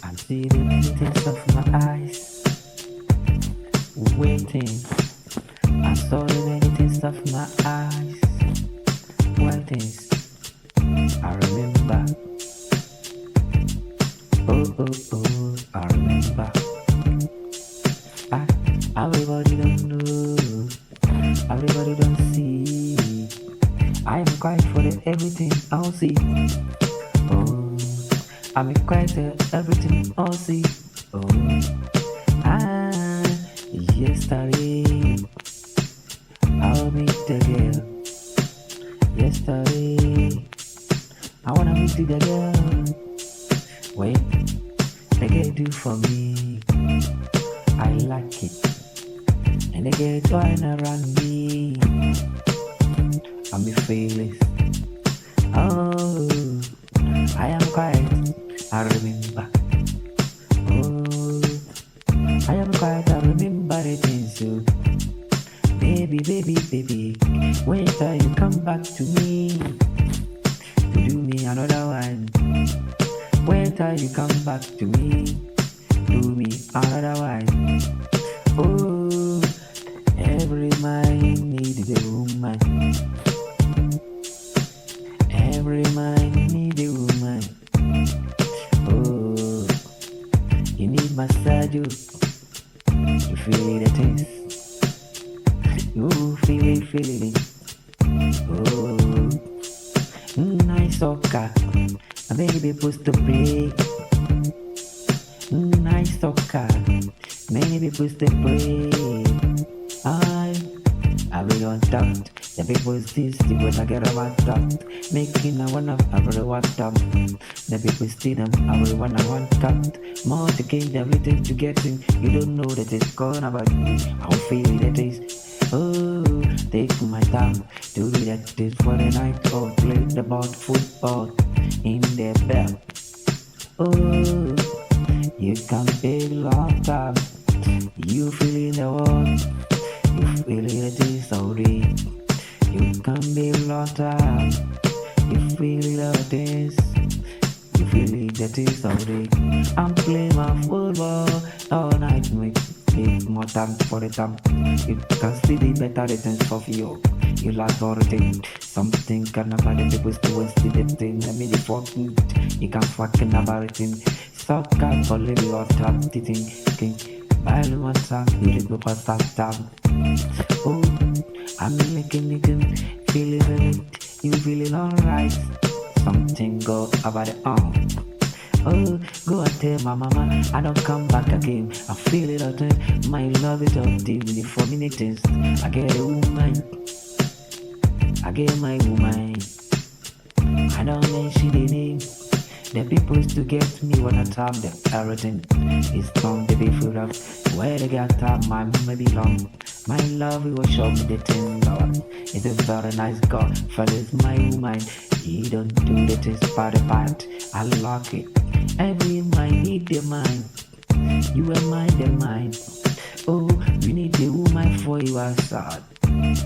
I see the many things of my eyes waiting. I saw the many things of my eyes waiting. I remember. Oh, I remember. Everybody don't know. Everybody don't see. I am quiet for everything I'll see. Oh, I'm quiet for everything I'll see. Oh, ah, yesterday I'll meet the girl. Yesterday I wanna meet the girl. Wait, the girl do for me. I like it. And they get going around me. I'm fearless. Oh, I am quiet. I remember. Oh, I am quiet. I remember the things so. Baby, wait till you come back to me to do me another one. Wait till you come back to me, do me another one. Oh, every mind needs a woman. Every mind needs a woman. Oh, you need massage. You feel the taste. You feel it. Oh, nice soccer. A baby supposed to play. Nice soccer. Many people still play. I really want that. The people still stick when I get about that. Making a one of everyone top. The people still them, everyone I want that. More to gain everything to get in. You don't know that it's gone about me. I'll feel it is. Oh, take my time to do that this for the night. Or play the ball football in the bell. Oh, you can pay long time. You feel the world. You feel it is sorry. You can be long time. You feel the things. You feel it that is sorry. I'm playing my football all night. Make more time for the time. You can see the better returns of you. You like all the things. Something can about the people still want to see the thing. I mean, the fucking you can fucking about it. Stop guy for living on top the thing. Buy one time, you go for stop time. Oh, I'm making it, feeling it. You feeling alright. Something go about the arm. Oh, go and tell my mama I don't come back again. I feel it all the time. My love is all deep for minutes. I get a woman. I get my woman. I don't mention the name. The people to get me when I tell them everything is done. They be full of where they got time. My mama belong. My love will show me the thing. Lord, it's a very nice girl. Fellas, my woman. He don't do the things part of part. I like it. Every mind need the mind. You and mine, the mind. Oh, you need the woman for your side.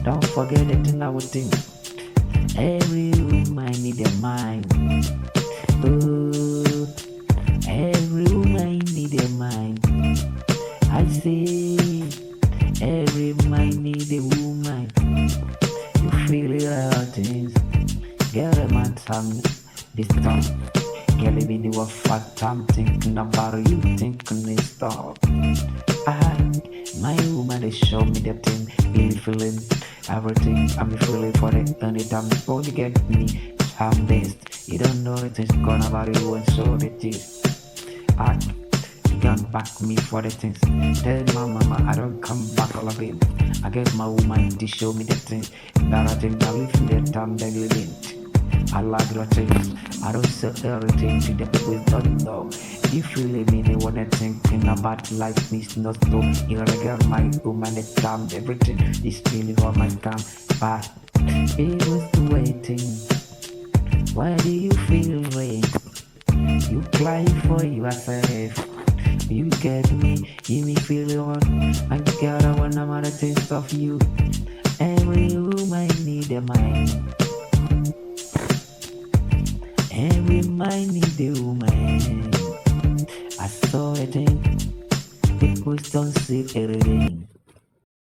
Don't forget the thing I would think. Every woman need the mind. Oh, every woman need a mind. I say, every mind need a woman. You feel it all things. Get a man some this time. Girl, it be the what fat time thinking about you, thinking this stuff. My woman, they show me the thing, really feeling everything. I'm feeling for it, anytime before you get me, I'm best. You don't know it is gone about you and so it is. You can't back me for the things. Tell my mama I don't come back all of it. I get my woman to show me the things. That I think I live in the time that you didn't. I like the things. I don't say everything to the people who don't know. If you leave me, they wanna thinking about life needs not to. You gotta get my woman the time, everything is really what my time. But it was waiting. Why do you feel rain? You cry for yourself. You get me, give me feel one. I gotta want another taste of you. Every woman need a mind. Every mind need the woman. I saw a thing, people don't see everything.